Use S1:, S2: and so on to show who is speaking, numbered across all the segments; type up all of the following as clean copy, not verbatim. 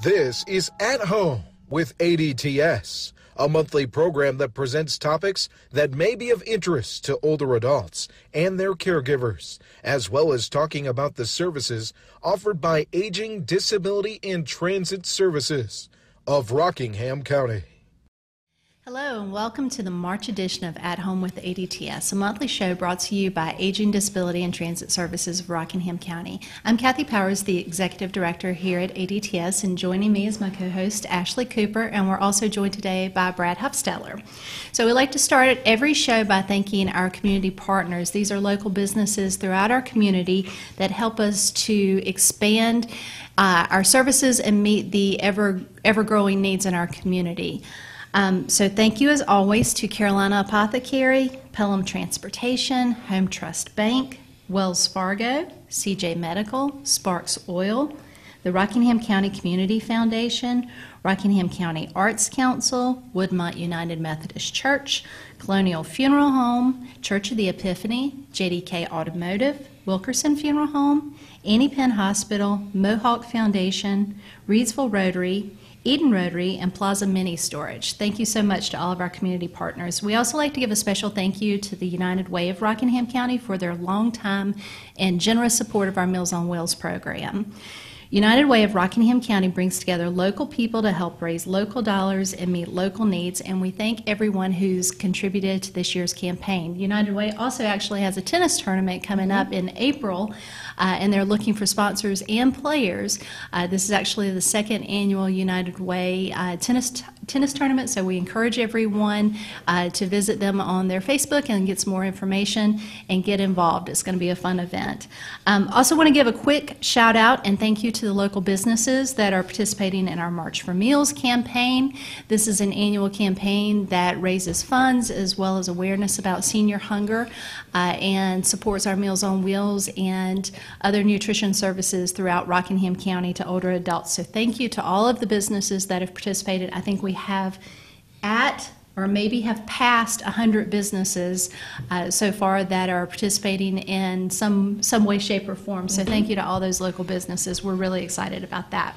S1: This is At Home with ADTS, a monthly program that presents topics that may be of interest to older adults and their caregivers, as well as talking about the services offered by Aging, Disability, and Transit Services of Rockingham County.
S2: Hello and welcome to the March edition of At Home with ADTS, a monthly show brought to you by Aging, Disability, and Transit Services of Rockingham County. I'm Cathy Powers, the Executive Director here at ADTS, and joining me is my co-host Ashley Cooper, and we're also joined today by Brad Huffstetler. So we like to start every show by thanking our community partners. These are local businesses throughout our community that help us to expand our services and meet the ever-growing needs in our community. So thank you as always to Carolina Apothecary, Pelham Transportation, Home Trust Bank, Wells Fargo, CJ Medical, Sparks Oil, the Rockingham County Community Foundation, Rockingham County Arts Council, Woodmont United Methodist Church, Colonial Funeral Home, Church of the Epiphany, JDK Automotive, Wilkerson Funeral Home, Annie Penn Hospital, Mohawk Foundation, Reedsville Rotary, Eden Rotary, and Plaza Mini Storage. Thank you so much to all of our community partners. We also like to give a special thank you to the United Way of Rockingham County for their long time and generous support of our Meals on Wheels program. United Way of Rockingham County brings together local people to help raise local dollars and meet local needs, and we thank everyone who's contributed to this year's campaign. United Way also actually has a tennis tournament coming up in April, and they're looking for sponsors and players. This is actually the second annual United Way tennis tournament, so we encourage everyone to visit them on their Facebook and get some more information and get involved. It's going to be a fun event. Also want to give a quick shout out and thank you to the local businesses that are participating in our March for Meals campaign. This is an annual campaign that raises funds as well as awareness about senior hunger and supports our Meals on Wheels and other nutrition services throughout Rockingham County to older adults. So thank you to all of the businesses that have participated. I think we have or maybe have passed 100 businesses so far that are participating in some way, shape, or form. So thank you to all those local businesses. We're really excited about that.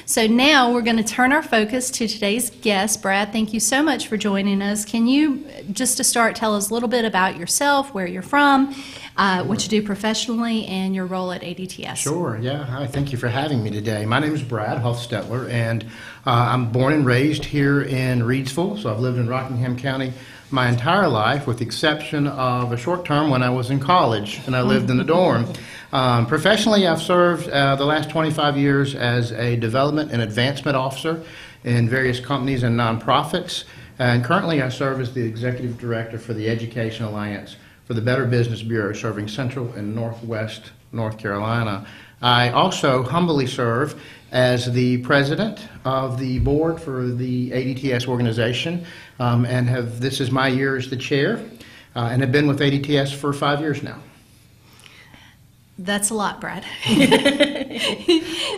S2: So now we're going to turn our focus to today's guest. Brad, thank you so much for joining us. Can you, just to start, tell us a little bit about yourself, where you're from, what you do professionally, and your role at ADTS?
S3: Sure, yeah. Hi, thank you for having me today. My name is Brad Huffstetler, and I'm born and raised here in Reedsville, so I've lived in Rockingham County my entire life, with the exception of a short term when I was in college and I lived in the dorm. Professionally, I've served the last 25 years as a development and advancement officer in various companies and nonprofits, and currently I serve as the executive director for the Education Alliance for the Better Business Bureau, serving Central and Northwest North Carolina. I also humbly serve as the president of the board for the ADTS organization, and this is my year as the chair, and have been with ADTS for 5 years now.
S2: That's a lot, Brad.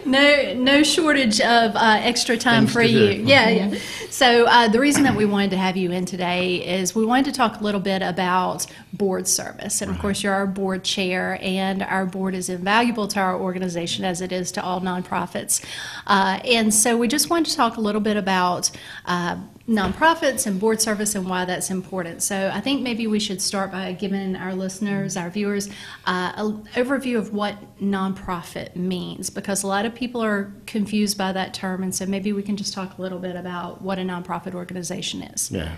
S2: No shortage of extra time for you. Yeah. So the reason that we wanted to have you in today is we wanted to talk a little bit about board service. And of course, you're our board chair, and our board is invaluable to our organization as it is to all nonprofits. And so we just wanted to talk a little bit about nonprofits and board service and why that's important. So I think maybe we should start by giving our listeners, our viewers, an overview of what nonprofit means, because a lot of people are confused by that term, and so maybe we can just talk a little bit about what a nonprofit organization is.
S3: Yeah,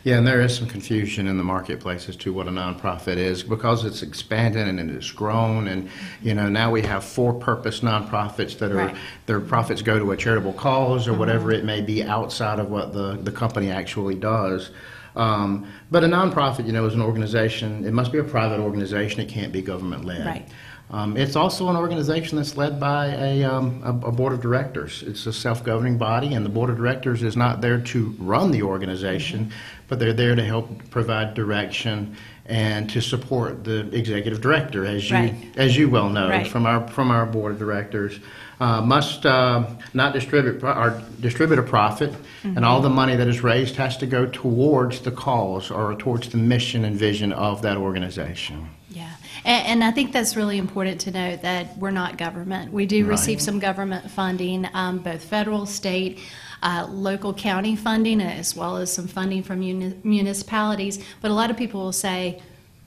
S3: and there is some confusion in the marketplace as to what a nonprofit is, because it's expanded and it's grown, and now we have for-purpose nonprofits that are their profits go to a charitable cause or whatever it may be outside of what the company actually does. But a nonprofit, is an organization. It must be a private organization. It can't be government-led. Right. It's also an organization that's led by a board of directors. It's a self-governing body, and the board of directors is not there to run the organization, but they're there to help provide direction and to support the executive director, as you well know from our board of directors. Must not distribute a profit, and all the money that is raised has to go towards the cause or towards the mission and vision of that organization.
S2: Yeah. And I think that's really important to note that we're not government. We do receive some government funding, both federal, state, local county funding, as well as some funding from municipalities. But a lot of people will say,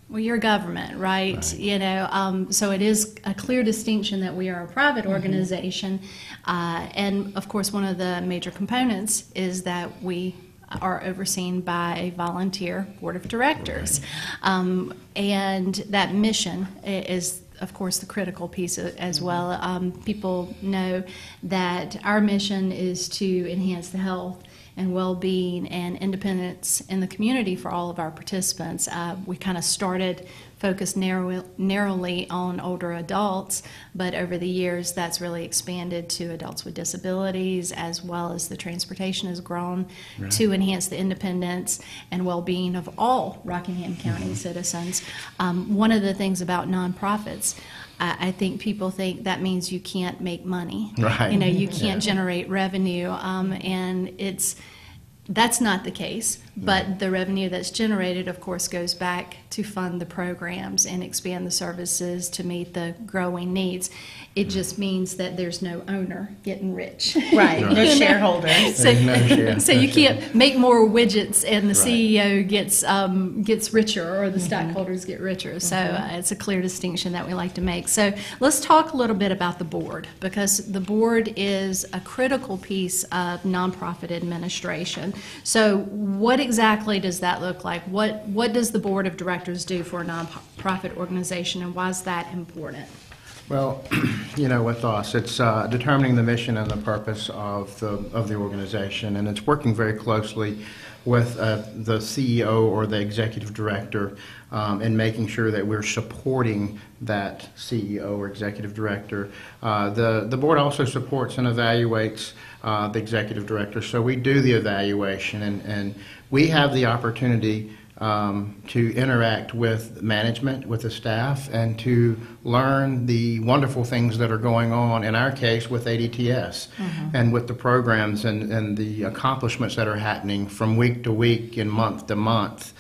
S2: well, you're government, right? So it is a clear distinction that we are a private organization. And of course, one of the major components is that we are overseen by a volunteer board of directors. And that mission is, of course, the critical piece as well. People know that our mission is to enhance the health and well-being and independence in the community for all of our participants. We kind of started focused narrowly on older adults, but over the years that's really expanded to adults with disabilities, as well as the transportation has grown to enhance the independence and well-being of all Rockingham County citizens. One of the things about nonprofits, I think people think that means you can't make money. You can't generate revenue, and that's not the case, but the revenue that's generated, of course, goes back to fund the programs and expand the services to meet the growing needs. It just means that there's no owner getting rich.
S4: No shareholders.
S2: So you can't make more widgets and the CEO gets richer, or the stockholders get richer. So it's a clear distinction that we like to make. So let's talk a little bit about the board, because the board is a critical piece of nonprofit administration. So what exactly does that look like? What does the board of directors do for a nonprofit organization, and why is that important?
S3: Well, with us, it's determining the mission and the purpose of the organization, and it's working very closely with the CEO or the executive director in making sure that we're supporting that CEO or executive director. The board also supports and evaluates the executive director, so we do the evaluation, and we have the opportunity to interact with management, with the staff, and to learn the wonderful things that are going on, in our case, with ADTS and with the programs and the accomplishments that are happening from week to week and month to month.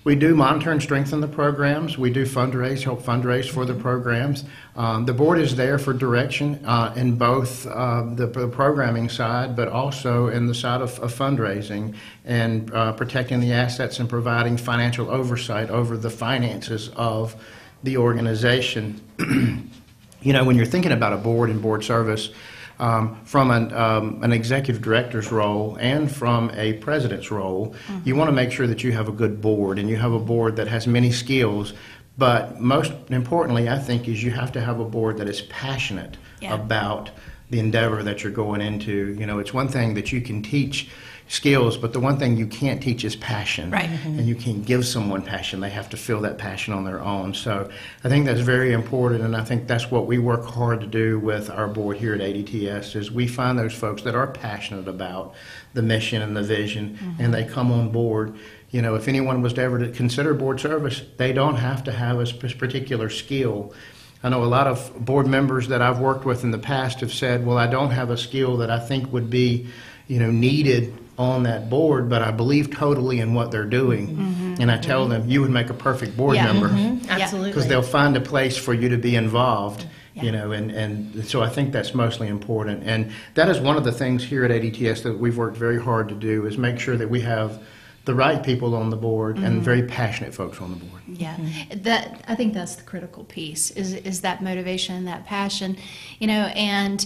S3: We do monitor and strengthen the programs. We do help fundraise for the programs. The board is there for direction in both the programming side, but also in the side of fundraising and protecting the assets and providing financial oversight over the finances of the organization. When you're thinking about a board and board service, from an executive director's role and from a president's role, you want to make sure that you have a good board, and you have a board that has many skills. But most importantly, I think, is you have to have a board that is passionate about the endeavor that you're going into. It's one thing that you can teach skills, but the one thing you can't teach is passion. And you can't give someone passion. They have to feel that passion on their own. So I think that's very important, and I think that's what we work hard to do with our board here at ADTS, is we find those folks that are passionate about the mission and the vision, and they come on board. If anyone was to ever to consider board service, they don't have to have a particular skill. I know a lot of board members that I've worked with in the past have said, well, I don't have a skill that I think would be, needed on that board, but I believe totally in what they're doing. And I tell them, you would make a perfect board member.
S4: Absolutely.
S3: Because they'll find a place for you to be involved. And so I think that's mostly important. And that is one of the things here at ADTS that we've worked very hard to do, is make sure that we have the right people on the board and very passionate folks on the board.
S2: I think that's the critical piece, is that motivation, that passion, and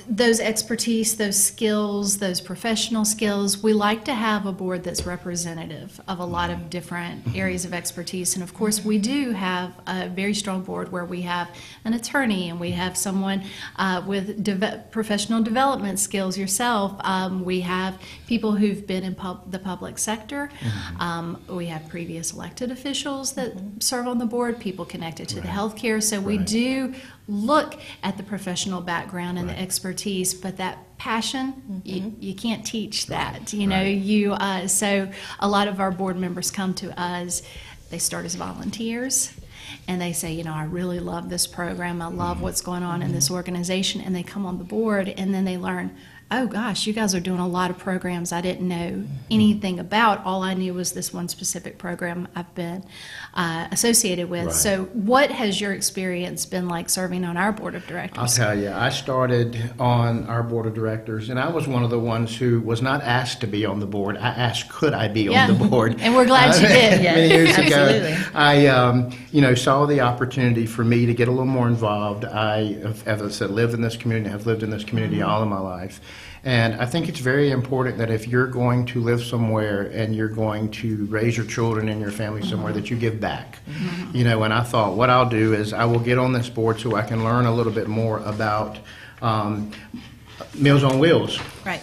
S2: those expertise, those skills, those professional skills. We like to have a board that's representative of a lot of different areas of expertise. And of course, we do have a very strong board where we have an attorney, and we have someone with professional development skills, yourself. We have people who've been in the public sector. We have previous elected officials that serve on the board, people connected to the healthcare. So we do look at the professional background and the expertise, but that passion, you can't teach that. So a lot of our board members come to us, they start as volunteers, and they say, I really love this program, I love what's going on in this organization, and they come on the board, and then they learn, oh gosh, you guys are doing a lot of programs I didn't know anything about. All I knew was this one specific program I've been associated with.
S3: Right.
S2: So what has your experience been like serving on our board of directors?
S3: I'll tell you, I started on our board of directors, and I was one of the ones who was not asked to be on the board. I asked, could I be on the board?
S2: And we're glad you did.
S3: Many years
S4: Absolutely.
S3: ago, I saw the opportunity for me to get a little more involved. I, as I said, lived in this community, have lived in this community all of my life. And I think it's very important that if you're going to live somewhere and you're going to raise your children and your family somewhere, that you give back. And I thought what I'll do is I will get on this board so I can learn a little bit more about Meals on Wheels.
S2: Right.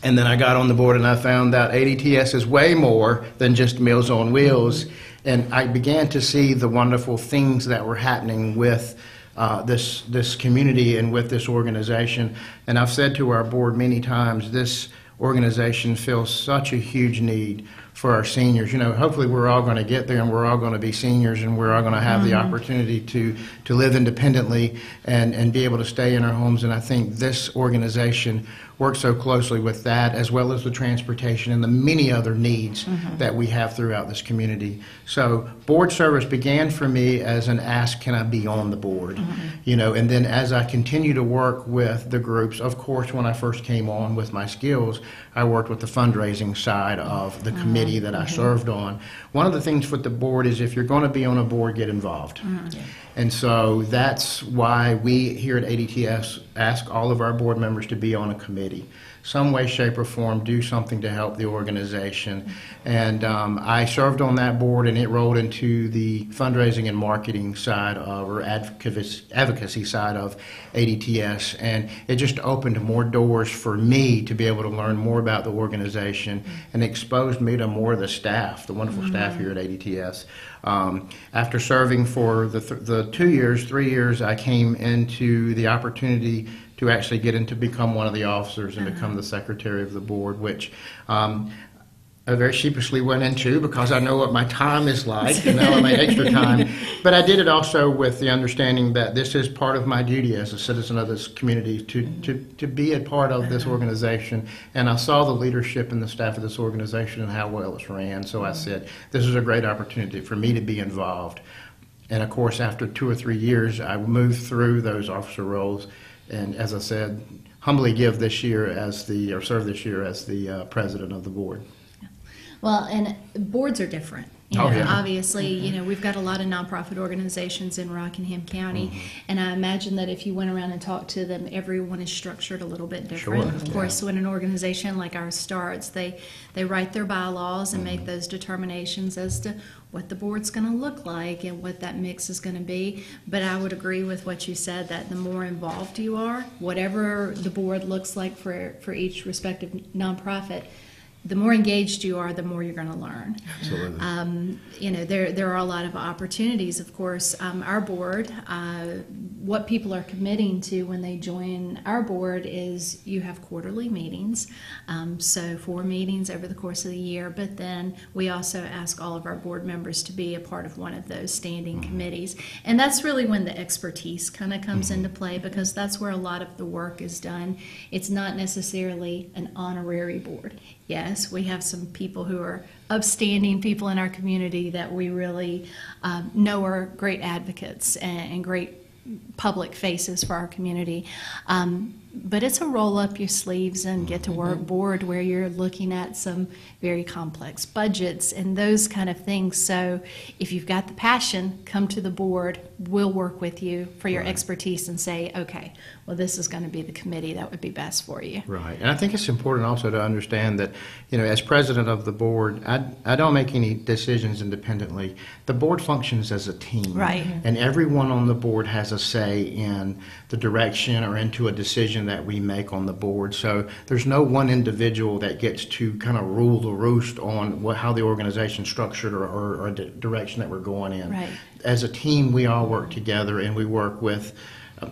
S3: And then I got on the board and I found out ADTS is way more than just Meals on Wheels. And I began to see the wonderful things that were happening with this community and with this organization. And I've said to our board many times, this organization fills such a huge need for our seniors. Hopefully we're all going to get there and we're all going to be seniors and we're all going to have the opportunity to live independently and be able to stay in our homes. And I think this organization works so closely with that, as well as the transportation and the many other needs that we have throughout this community. So board service began for me as an ask, can I be on the board? And then as I continue to work with the groups, of course, when I first came on with my skills, I worked with the fundraising side of the committee that I served on. One of the things with the board is if you're going to be on a board, get involved. And so that's why we here at ADTS ask all of our board members to be on a committee. Some way, shape, or form, do something to help the organization. And I served on that board, and it rolled into the fundraising and marketing side of, or advocacy side of ADTS. And it just opened more doors for me to be able to learn more about the organization and exposed me to more of the staff, the wonderful staff here at ADTS. After serving for the 3 years, I came into the opportunity to actually get into become one of the officers and become the secretary of the board, which I very sheepishly went into because I know what my time is like, my extra time. But I did it also with the understanding that this is part of my duty as a citizen of this community to be a part of this organization. And I saw the leadership and the staff of this organization and how well it's ran. So I said, this is a great opportunity for me to be involved. And of course, after 2 or 3 years, I moved through those officer roles. And as I said, humbly serve this year as the president of the board.
S2: Well, and boards are different. Obviously, we've got a lot of nonprofit organizations in Rockingham County, and I imagine that if you went around and talked to them, everyone is structured a little bit different.
S3: Sure.
S2: Of course, when an organization like ours starts, they write their bylaws and make those determinations as to what the board's going to look like and what that mix is going to be. But I would agree with what you said, that the more involved you are, whatever the board looks like for each respective nonprofit, the more engaged you are, the more you're going to learn.
S3: Absolutely.
S2: There are a lot of opportunities. Of course, our board, what people are committing to when they join our board is you have quarterly meetings, so 4 meetings over the course of the year, but then we also ask all of our board members to be a part of one of those standing committees. And that's really when the expertise kind of comes into play, because that's where a lot of the work is done. It's not necessarily an honorary board. Yes, we have some people who are upstanding people in our community that we really know are great advocates and great public faces for our community. But it's a roll up your sleeves and get to work board where you're looking at some very complex budgets and those kind of things. So if you've got the passion, come to the board. We'll work with you for your expertise and say, okay, well, this is going to be the committee that would be best for you.
S3: Right. And I think it's important also to understand that, as president of the board, I don't make any decisions independently. The board functions as a team.
S2: Right.
S3: And everyone on the board has a say in the direction or into a decision that we make on the board. So there's no one individual that gets to kind of rule the roost on how the organization's structured or the direction that we're going in.
S2: Right.
S3: As a team, we all work together, and we work with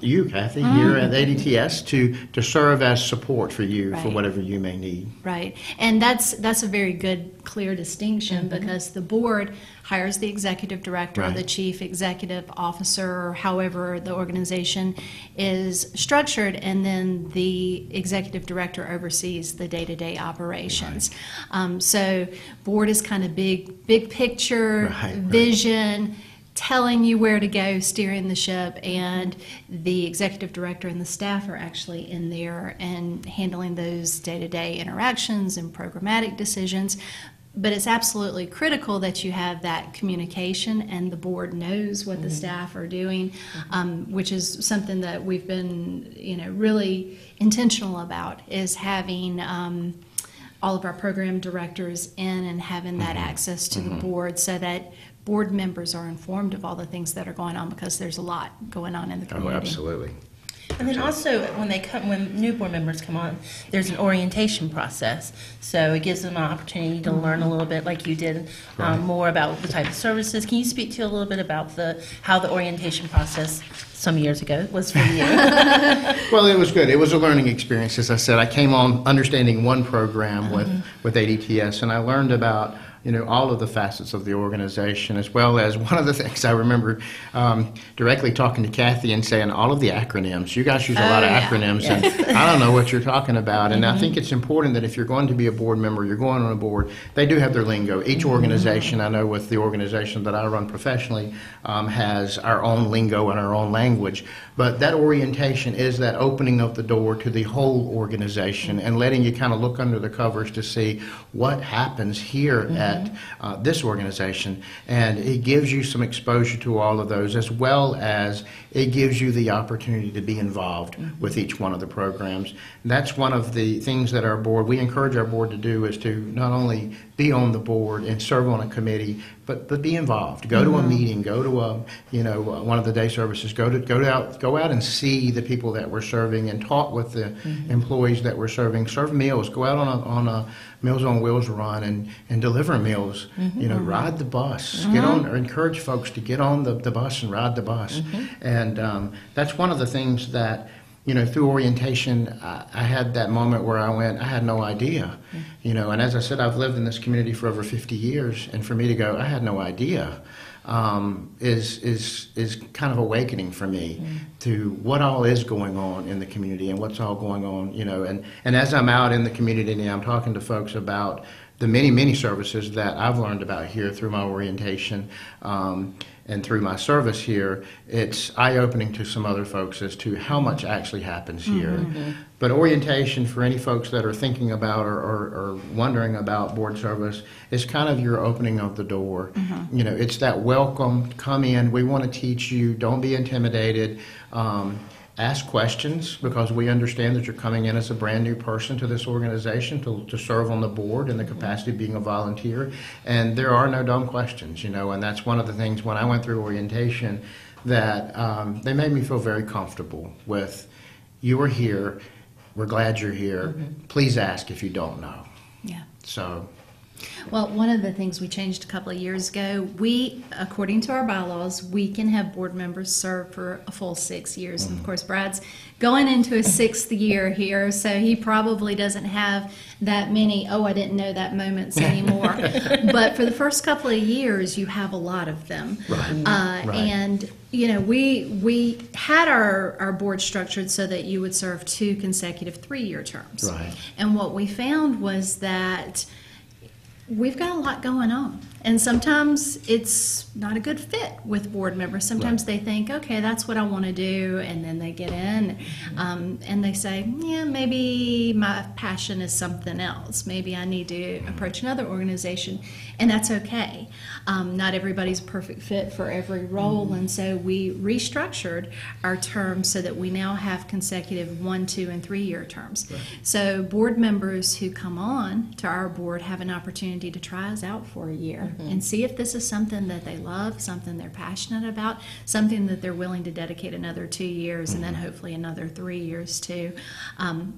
S3: you, Cathy, here at ADTS to serve as support for you for whatever you may need.
S2: Right, and that's a very good, clear distinction because the board hires the executive director, or the chief executive officer, or however the organization is structured, and then the executive director oversees the day-to-day operations. So board is kind of big picture, vision, telling you where to go, steering the ship, and the executive director and the staff are actually in there and handling those day-to-day interactions and programmatic decisions. But it's absolutely critical that you have that communication and the board knows what the staff are doing, which is something that we've been, really intentional about, is having all of our program directors in and having that access to the board so that board members are informed of all the things that are going on, because there's a lot going on in the community.
S3: Oh, absolutely.
S4: And then also, when new board members come on, there's an orientation process. So it gives them an opportunity to learn a little bit, like you did, more about the type of services. Can you speak to a little bit about how the orientation process some years ago was for you?
S3: Well, it was good. It was a learning experience. As I said, I came on understanding one program with ADTS, and I learned about all of the facets of the organization, as well as one of the things I remember directly talking to Cathy and saying, all of the acronyms. You guys use a lot of acronyms, and I don't know what you're talking about. And I think it's important that if you're going to be a board member, you're going on a board, they do have their lingo. Each organization, I know with the organization that I run professionally, has our own lingo and our own language. But that orientation is that opening of the door to the whole organization and letting you kind of look under the covers to see what happens here at this organization. And it gives you some exposure to all of those, as well as it gives you the opportunity to be involved with each one of the programs. And that's one of the things that we encourage our board to do, is to not only be on the board and serve on a committee, but be involved. Go to a meeting, go to one of the day services, go out and see the people that we're serving and talk with the employees that we're serving. Serve meals, go out on a Meals on Wheels run and deliver meals. Ride the bus. Get on, or encourage folks to get on the bus and ride the bus. And that's one of the things that, through orientation, I had that moment where I had no idea. And as I said, I've lived in this community for over 50 years, and for me to go, I had no idea, is kind of awakening for me to what all is going on in the community and what's all going on, and as I'm out in the community and I'm talking to folks about the many services that I've learned about here through my orientation, and through my service here, it's eye-opening to some other folks as to how much actually happens here. But orientation, for any folks that are thinking about or wondering about board service, is kind of your opening of the door. It's that welcome, come in, we want to teach you, don't be intimidated. Ask questions, because we understand that you're coming in as a brand new person to this organization to serve on the board in the capacity of being a volunteer. And there are no dumb questions, and that's one of the things when I went through orientation that they made me feel very comfortable with. You are here. We're glad you're here. Please ask if you don't know.
S2: Yeah.
S3: So.
S2: Well, one of the things we changed a couple of years ago, according to our bylaws, we can have board members serve for a full 6 years. And of course, Brad's going into his 6th year here, so he probably doesn't have that many, I didn't know that moments anymore. But for the first couple of years, you have a lot of them. And, we had our board structured so that you would serve 2 consecutive 3-year terms. And what we found was that we've got a lot going on, and sometimes it's not a good fit with board members. Sometimes they think, okay, that's what I want to do, and then they get in and they say, yeah, maybe my passion is something else. Maybe I need to approach another organization, and that's okay. Not everybody's a perfect fit for every role, and so we restructured our terms so that we now have consecutive 1, 2, and 3-year terms. So board members who come on to our board have an opportunity to try us out for a year. and see if this is something that they love, something they're passionate about, something that they're willing to dedicate another 2 years and then hopefully another 3 years to.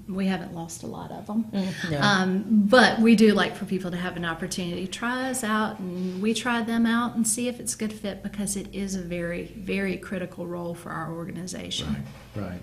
S2: We haven't lost a lot of them,
S4: No.
S2: but we do like for people to have an opportunity to try us out, and we try them out and see if it's a good fit, because it is a very, very critical role for our organization.
S3: Right.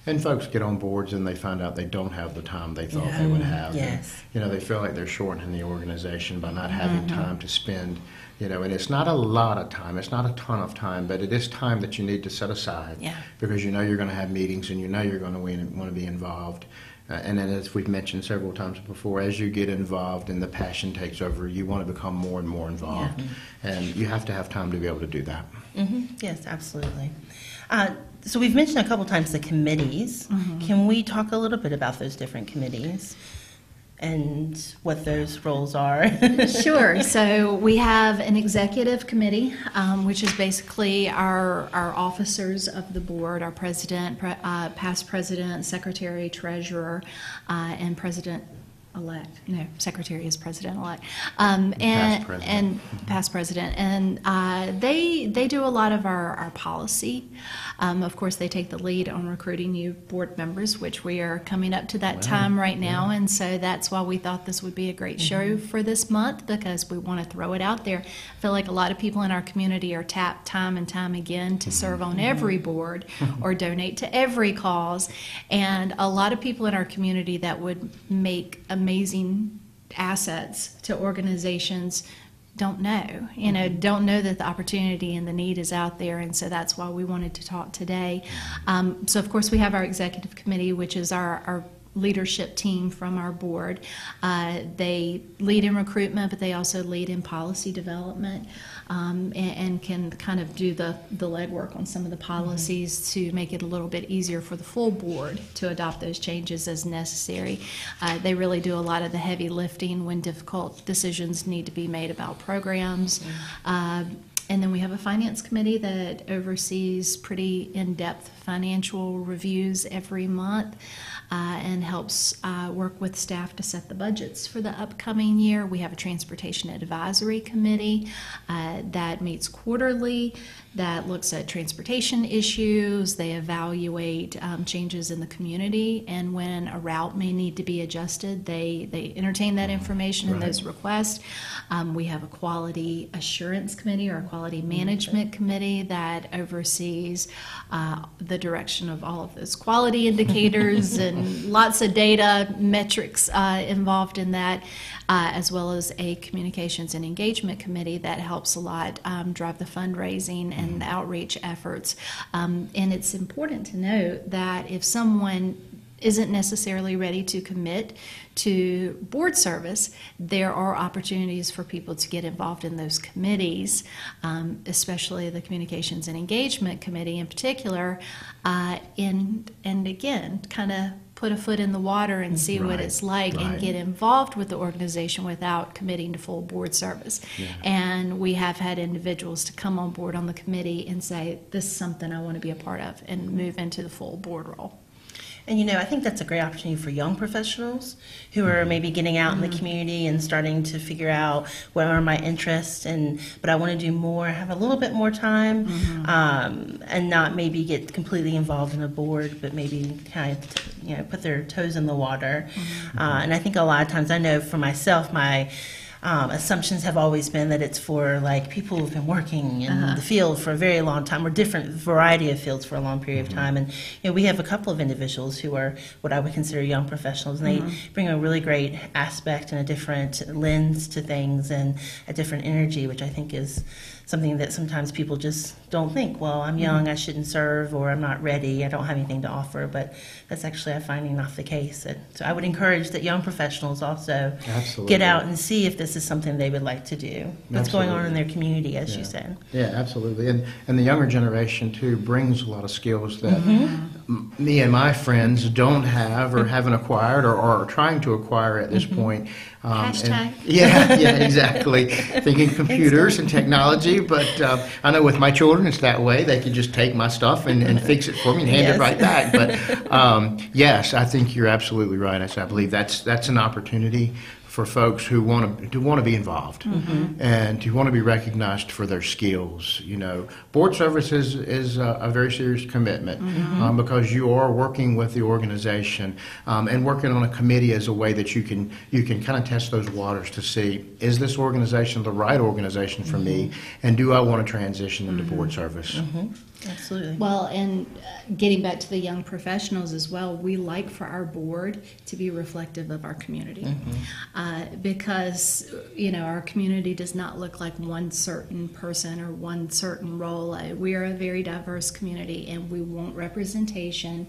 S3: And folks get on boards and they find out they don't have the time they thought they would have.
S4: Yes.
S3: And, they feel like they're shortening the organization by not having time to spend, and it's not a lot of time, it's not a ton of time, but it is time that you need to set aside because you're going to have meetings and you're going to want to be involved. And then, as we've mentioned several times before, as you get involved and the passion takes over, you want to become more and more involved. And you have to have time to be able to do that.
S4: Yes, absolutely. So we've mentioned a couple times the committees. Can we talk a little bit about those different committees and what those roles are?
S2: Sure. So we have an executive committee, which is basically our officers of the board, our president, past president, secretary, treasurer, and president-elect. No, secretary is president-elect. And past president. And they do a lot of our policy. Of course, they take the lead on recruiting new board members, which we are coming up to that time right now. And so that's why we thought this would be a great show for this month, because we want to throw it out there. I feel like a lot of people in our community are tapped time and time again to serve on every board or donate to every cause. And a lot of people in our community that would make amazing assets to organizations don't know, don't know that the opportunity and the need is out there, and so that's why we wanted to talk today. So of course we have our executive committee, which is our leadership team from our board. They lead in recruitment, but they also lead in policy development, and can kind of do the legwork on some of the policies to make it a little bit easier for the full board to adopt those changes as necessary. They really do a lot of the heavy lifting when difficult decisions need to be made about programs. And then we have a finance committee that oversees pretty in-depth financial reviews every month, and helps work with staff to set the budgets for the upcoming year. We have a transportation advisory committee that meets quarterly, that looks at transportation issues. They evaluate changes in the community, and when a route may need to be adjusted, they entertain that information and those requests. We have a quality assurance committee, or a quality management committee, that oversees the direction of all of those quality indicators and lots of data, metrics involved in that, as well as a communications and engagement committee that helps a lot drive the fundraising and the outreach efforts. And it's important to note that if someone isn't necessarily ready to commit to board service, there are opportunities for people to get involved in those committees, especially the Communications and Engagement Committee in particular, and again, kind of put a foot in the water and see what it's like and get involved with the organization without committing to full board service. And we have had individuals to come on board on the committee and say, this is something I want to be a part of, and move into the full board role.
S4: And I think that's a great opportunity for young professionals who are maybe getting out in the community and starting to figure out what are my interests, but I want to do more, have a little bit more time, and not maybe get completely involved in a board, but maybe kind of put their toes in the water. And I think a lot of times, I know for myself, my assumptions have always been that it's for people who've been working in the field for a very long time, or different variety of fields for a long period of time. And we have a couple of individuals who are what I would consider young professionals, and they bring a really great aspect and a different lens to things and a different energy, which I think is something that sometimes people just don't think, well, I'm young, I shouldn't serve, or I'm not ready, I don't have anything to offer, but that's actually, I'm finding, not the case. So I would encourage that young professionals also get out and see if this is something they would like to do. What's going on in their community, as you said.
S3: Yeah, absolutely. And the younger generation, too, brings a lot of skills that me and my friends don't have, or haven't acquired, or are trying to acquire at this point.
S2: Hashtag.
S3: Yeah, exactly. Thinking computers and technology, but I know with my children it's that way. They can just take my stuff and fix it for me and hand it right back. But yes, I think you're absolutely right. I believe that's an opportunity for folks who want to be involved and to want to be recognized for their skills. You know, board services is a very serious commitment because you are working with the organization and working on a committee as a way that you can kind of test those waters to see, is this organization the right organization for me, and do I want to transition into board service?
S4: Absolutely.
S2: Well, and getting back to the young professionals as well, we like for our board to be reflective of our community because, you know, our community does not look like one certain person or one certain role. We are a very diverse community, and we want representation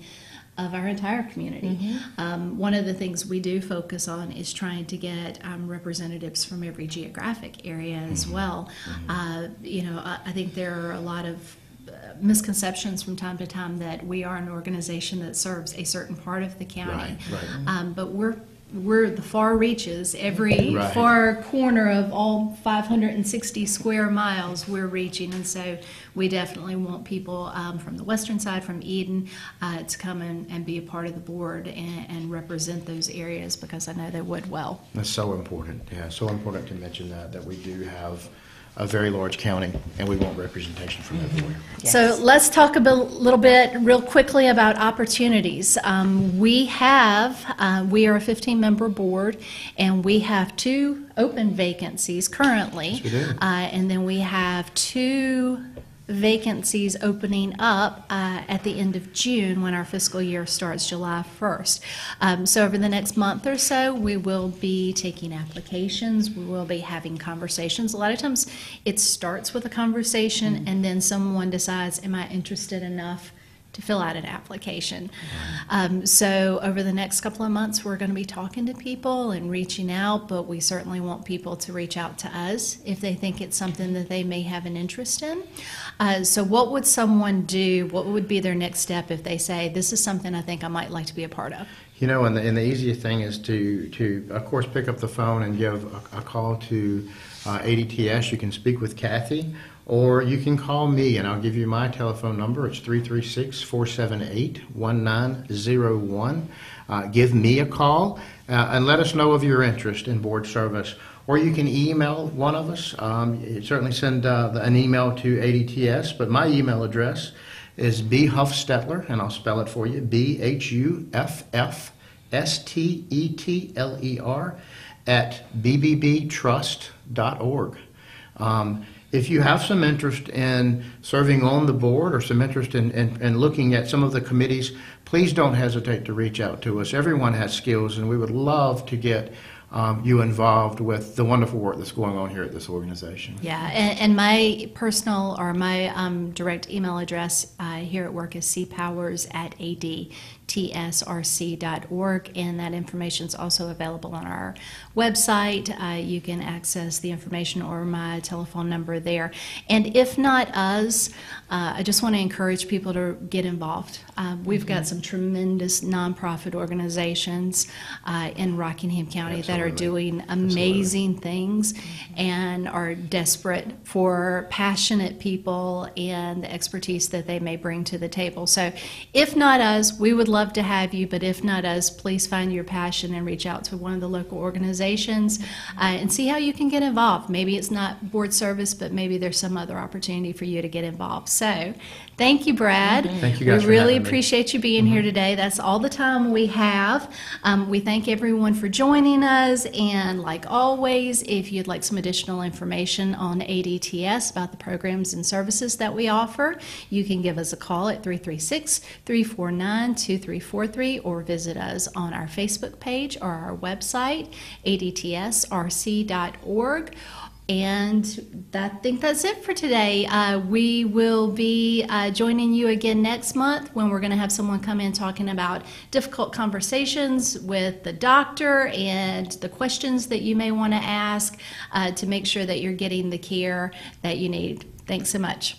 S2: of our entire community. One of the things we do focus on is trying to get representatives from every geographic area as well. You know, I think there are a lot of misconceptions from time to time that we are an organization that serves a certain part of the county, but we're the far reaches, every far corner of all 560 square miles we're reaching, and so we definitely want people from the western side, from Eden, to come in and be a part of the board and represent those areas, because I know they would well.
S3: That's so important. Yeah, so important to mention that we do have a very large county, and we want representation from everywhere.
S2: So let's talk a little bit real quickly about opportunities. We are a 15-member board, and we have 2 open vacancies currently.
S3: Yes, we do.
S2: And then we have 2 vacancies opening up at the end of June, when our fiscal year starts July 1st. So over the next month or so, we will be taking applications. We will be having conversations. A lot of times it starts with a conversation and then someone decides, am I interested enough to fill out an application? So over the next couple of months, we're going to be talking to people and reaching out, but we certainly want people to reach out to us if they think it's something that they may have an interest in. So what would someone do? What would be their next step if they say, this is something I think I might like to be a part of?
S3: You know, and the easiest thing is to of course, pick up the phone and give a call to ADTS. You can speak with Cathy, or you can call me, and I'll give you my telephone number. It's 336-478-1901. Give me a call and let us know of your interest in board service. Or you can email one of us. Certainly send an email to ADTS, but my email address is bhuffstetler, and I'll spell it for you, BHUFFSTETLER @bbbtrust.org. If you have some interest in serving on the board or some interest in looking at some of the committees, please don't hesitate to reach out to us. Everyone has skills, and we would love to get you involved with the wonderful work that's going on here at this organization.
S2: Yeah, and my personal or my direct email address here at work is cpowers@adtsrc.org, and that information is also available on our website. You can access the information or my telephone number there. And if not us, I just want to encourage people to get involved. We've got some tremendous nonprofit organizations in Rockingham County that are doing amazing things and are desperate for passionate people and the expertise that they may bring to the table. So if not us, we would love to have you, but if not us, please find your passion and reach out to one of the local organizations and see how you can get involved. Maybe it's not board service, but maybe there's some other opportunity for you to get involved. So thank you, Brad.
S3: Thank you guys
S2: We
S3: for
S2: really
S3: having me.
S2: appreciate you being here today. That's all the time we have. We thank everyone for joining us, and like always, if you'd like some additional information on ADTS about the programs and services that we offer, you can give us a call at 336-349-2343 or visit us on our Facebook page or our website, adtsrc.org. And I think that's it for today. We will be joining you again next month when we're going to have someone come in talking about difficult conversations with the doctor and the questions that you may want to ask to make sure that you're getting the care that you need. Thanks so much.